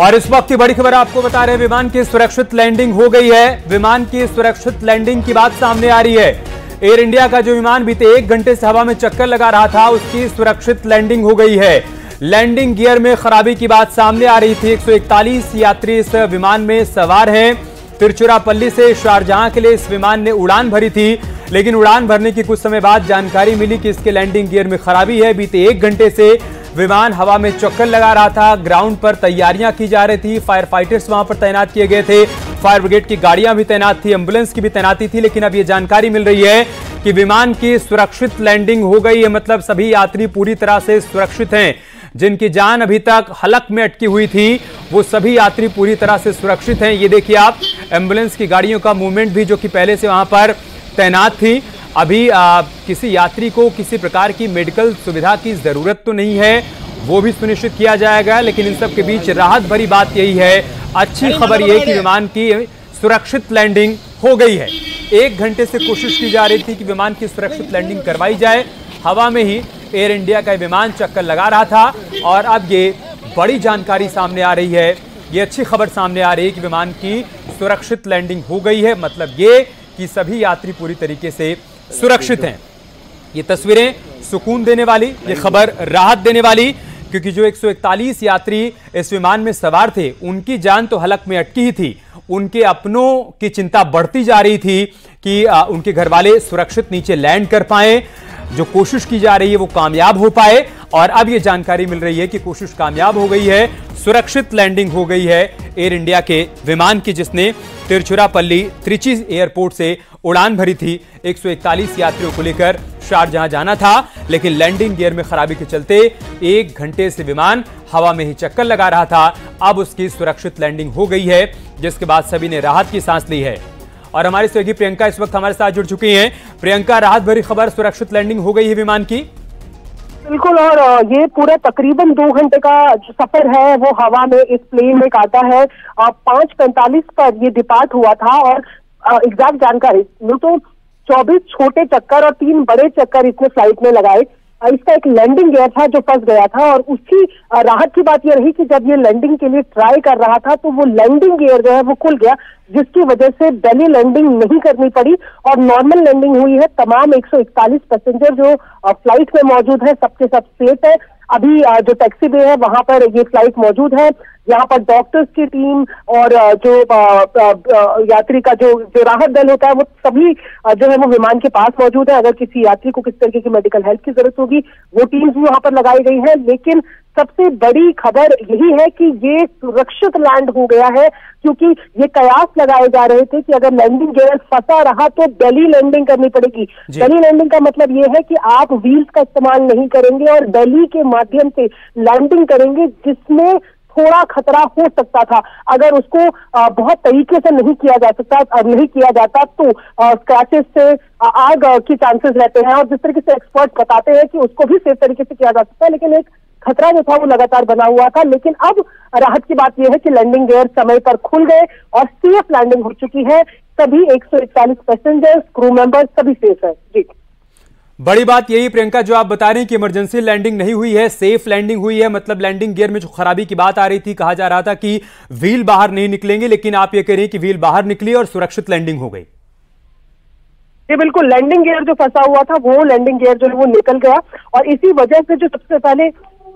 और इस वक्त की बड़ी खबर आपको बता रहे हैं, विमान की सुरक्षित लैंडिंग हो गई है। विमान की सुरक्षित लैंडिंग की बात सामने आ रही है। एयर इंडिया का जो विमान बीते 1 घंटे से हवा में चक्कर लगा रहा था, उसकी सुरक्षित लैंडिंग हो गई है। लैंडिंग गियर में खराबी की बात सामने आ रही थी। 141 यात्री इस विमान में सवार हैं। तिरुचिरापल्ली से शारजहां के लिए इस विमान ने उड़ान भरी थी, लेकिन उड़ान भरने की कुछ समय बाद जानकारी मिली कि इसके लैंडिंग गियर में खराबी है। बीते 1 घंटे से विमान हवा में चक्कर लगा रहा था। ग्राउंड पर तैयारियां की जा रही थी, फायर फाइटर्स वहां पर तैनात किए गए थे, फायर ब्रिगेड की गाड़ियां भी तैनात थी, एम्बुलेंस की भी तैनाती थी। लेकिन अब यह जानकारी मिल रही है कि विमान की सुरक्षित लैंडिंग हो गई है। मतलब सभी यात्री पूरी तरह से सुरक्षित हैं। जिनकी जान अभी तक हलक में अटकी हुई थी, वो सभी यात्री पूरी तरह से सुरक्षित हैं। ये देखिए आप, एम्बुलेंस की गाड़ियों का मूवमेंट भी जो कि पहले से वहां पर तैनात थी। अभी किसी यात्री को किसी प्रकार की मेडिकल सुविधा की जरूरत तो नहीं है, वो भी सुनिश्चित किया जाएगा। लेकिन इन सब के बीच राहत भरी बात यही है, अच्छी खबर यह कि विमान की सुरक्षित लैंडिंग हो गई है। 1 घंटे से कोशिश की जा रही थी कि विमान की सुरक्षित लैंडिंग करवाई जाए। हवा में ही एयर इंडिया का विमान चक्कर लगा रहा था और अब ये बड़ी जानकारी सामने आ रही है, ये अच्छी खबर सामने आ रही है कि विमान की सुरक्षित लैंडिंग हो गई है। मतलब ये कि सभी यात्री पूरी तरीके से सुरक्षित हैं। ये तस्वीरें सुकून देने वाली, ये खबर राहत देने वाली, क्योंकि जो 141 यात्री इस विमान में सवार थे, उनकी जान तो हलक में अटकी ही थी। उनके अपनों की चिंता बढ़ती जा रही थी कि उनके घर वाले सुरक्षित नीचे लैंड कर पाए, जो कोशिश की जा रही है वो कामयाब हो पाए। और अब ये जानकारी मिल रही है कि कोशिश कामयाब हो गई है, सुरक्षित लैंडिंग हो गई है एयर इंडिया के विमान की, जिसने तिरुचिरापल्ली त्रिची एयरपोर्ट से उड़ान भरी थी। 141 यात्रियों को लेकर शारजहां जाना था, लेकिन लैंडिंग गियर में खराबी के चलते 1 घंटे से विमान हवा में ही चक्कर लगा रहा था। अब उसकी सुरक्षित लैंडिंग हो गई है, जिसके बाद सभी ने राहत की सांस ली है। और हमारी सहयोगी प्रियंका इस वक्त हमारे साथ जुड़ चुकी हैं। प्रियंका, राहत भरी खबर, सुरक्षित लैंडिंग हो गई है विमान की। बिल्कुल, और ये पूरा तकरीबन 2 घंटे का जो सफर है वो हवा में इस प्लेन में काटा है। 5:45 पर ये डिपार्ट हुआ था और एग्जैक्ट जानकारी तो 24 छोटे चक्कर और 3 बड़े चक्कर इसने फ्लाइट में लगाए। इसका एक लैंडिंग गियर था जो फंस गया था, और उसकी राहत की बात यह रही कि जब ये लैंडिंग के लिए ट्राई कर रहा था तो वो लैंडिंग गियर जो है वो खुल गया, जिसकी वजह से बेली लैंडिंग नहीं करनी पड़ी और नॉर्मल लैंडिंग हुई है। तमाम 141 पैसेंजर जो फ्लाइट में मौजूद है, सबके सब सेफ है। अभी जो टैक्सी वे है वहां पर ये फ्लाइट मौजूद है। यहाँ पर डॉक्टर्स की टीम और जो यात्री का जो राहत दल होता है वो सभी जो है वो विमान के पास मौजूद है। अगर किसी यात्री को किस तरीके की मेडिकल हेल्प की जरूरत होगी, वो टीम्स भी वहां पर लगाई गई है। लेकिन सबसे बड़ी खबर यही है कि ये सुरक्षित लैंड हो गया है, क्योंकि ये कयास लगाए जा रहे थे कि अगर लैंडिंग गियर फंसा रहा तो बेली लैंडिंग करनी पड़ेगी। बेली लैंडिंग का मतलब ये है कि आप व्हील्स का इस्तेमाल नहीं करेंगे और बेली के माध्यम से लैंडिंग करेंगे, जिसमें थोड़ा खतरा हो सकता था। अगर उसको बहुत तरीके से नहीं किया जाता तो स्क्रैचेस से आग की चांसेस रहते हैं। और जिस तरीके से एक्सपर्ट बताते हैं कि उसको भी सेफ तरीके से किया जा सकता है, लेकिन एक खतरा जो था वो लगातार बना हुआ था। लेकिन अब राहत की बात यह है कि लैंडिंग गियर समय पर खुल गए और सेफ लैंडिंग हो चुकी है। सभी 141 पैसेंजर्स, क्रू मेंबर्स सभी सेफ है। जी, बड़ी बात यही प्रियंका जो आप बता रही हैं कि इमरजेंसी लैंडिंग नहीं हुई है, सेफ लैंडिंग हुई है। मतलब लैंडिंग गियर में जो खराबी की बात आ रही थी, कहा जा रहा था कि व्हील बाहर नहीं निकलेंगे, लेकिन आप ये कह रही हैं कि व्हील बाहर निकली और सुरक्षित लैंडिंग हो गई। ये बिल्कुल, लैंडिंग गियर जो फंसा हुआ था वो लैंडिंग गियर जो है वो निकल गया। और इसी वजह से जो सबसे पहले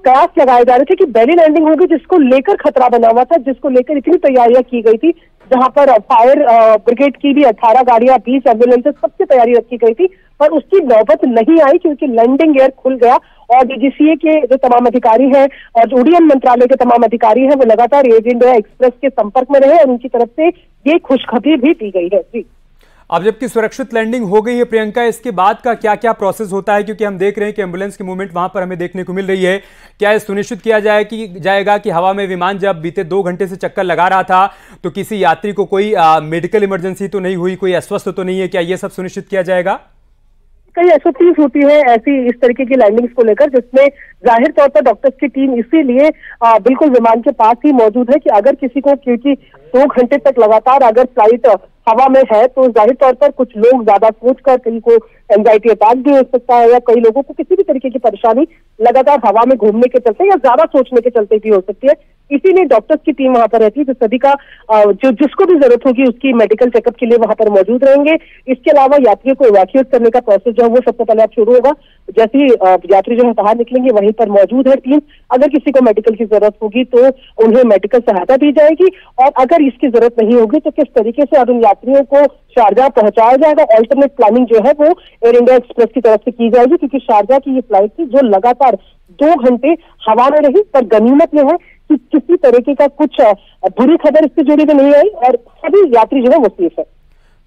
कयास लगाए जा रहे थे कि बेली लैंडिंग होगी, जिसको लेकर खतरा बना हुआ था, जिसको लेकर इतनी तैयारियां की गई थी, जहां पर फायर ब्रिगेड की भी 18 गाड़ियां, 20 एम्बुलेंसेस, सबसे तैयारी रखी गई थी, पर उसकी नौबत नहीं आई क्योंकि लैंडिंग गियर खुल गया। और डीजीसीए के जो तमाम अधिकारी हैं और उड्डयन मंत्रालय के तमाम अधिकारी हैं वो लगातार एयर इंडिया एक्सप्रेस के संपर्क में रहे और उनकी तरफ से ये खुशखबरी भी दी गई है। जी, अब जबकि सुरक्षित लैंडिंग हो गई है प्रियंका, इसके बाद का क्या क्या प्रोसेस होता है? क्योंकि हम देख रहे हैं कि एम्बुलेंस की मूवमेंट वहां पर हमें देखने को मिल रही है। क्या यह सुनिश्चित किया जाएगा कि हवा में विमान जब बीते 2 घंटे से चक्कर लगा रहा था तो किसी यात्री को कोई मेडिकल इमरजेंसी तो नहीं हुई, कोई अस्वस्थ तो नहीं है? क्या यह सब सुनिश्चित किया जाएगा? कई SOPs होती है ऐसी इस तरीके की लैंडिंग्स को लेकर, जिसमें जाहिर तौर पर डॉक्टर्स की टीम इसीलिए बिल्कुल विमान के पास ही मौजूद है कि अगर किसी को, क्योंकि 2 घंटे तक लगातार अगर फ्लाइट हवा में है तो जाहिर तौर पर कुछ लोग ज्यादा सोचकर, कहीं को एंजाइटी अटैक भी हो सकता है या कई लोगों को किसी भी तरीके की परेशानी लगातार हवा में घूमने के चलते या ज्यादा सोचने के चलते भी हो सकती है। इसीलिए डॉक्टर्स की टीम वहां पर रहती है, जो सभी का जिसको भी जरूरत होगी उसकी मेडिकल चेकअप के लिए वहां पर मौजूद रहेंगे। इसके अलावा यात्रियों को इवैक्यूएट करने का प्रोसेस जो है वो सबसे पहले अब शुरू होगा। जैसे ही यात्री जो है बाहर निकलेंगे वहीं पर मौजूद है टीम। अगर किसी को मेडिकल की जरूरत होगी तो उन्हें मेडिकल सहायता दी जाएगी, और अगर इसकी जरूरत नहीं होगी तो किस तरीके से अब इन यात्रियों को शारजाह पहुंचाया जाएगा, ऑल्टरनेट प्लानिंग जो है वो एयर इंडिया एक्सप्रेस की तरफ से की जाएगी। क्योंकि शारजाह की ये फ्लाइट थी जो लगातार 2 घंटे हवा में रही, पर गनीमत यह है कि किसी तरीके का कुछ बुरी खबर इससे जुड़ी हुई नहीं आई और सभी यात्री जो है वो सेफ है।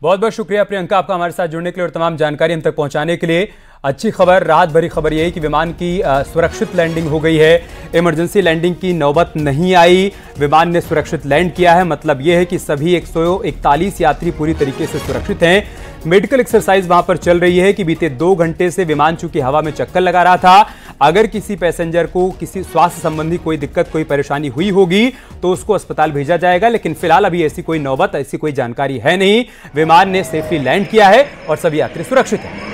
बहुत बहुत शुक्रिया प्रियंका आपका हमारे साथ जुड़ने के लिए और तमाम जानकारी हम तक पहुंचाने के लिए। अच्छी खबर, राहत भरी खबर यह है कि विमान की सुरक्षित लैंडिंग हो गई है। इमरजेंसी लैंडिंग की नौबत नहीं आई, विमान ने सुरक्षित लैंड किया है। मतलब यह है कि सभी 141 यात्री पूरी तरीके से सुरक्षित हैं। मेडिकल एक्सरसाइज वहां पर चल रही है कि बीते 2 घंटे से विमान चूंकि हवा में चक्कर लगा रहा था, अगर किसी पैसेंजर को किसी स्वास्थ्य संबंधी कोई दिक्कत, कोई परेशानी हुई होगी तो उसको अस्पताल भेजा जाएगा। लेकिन फिलहाल अभी ऐसी कोई नौबत, ऐसी कोई जानकारी है नहीं। विमान ने सेफली लैंड किया है और सभी यात्री सुरक्षित हैं।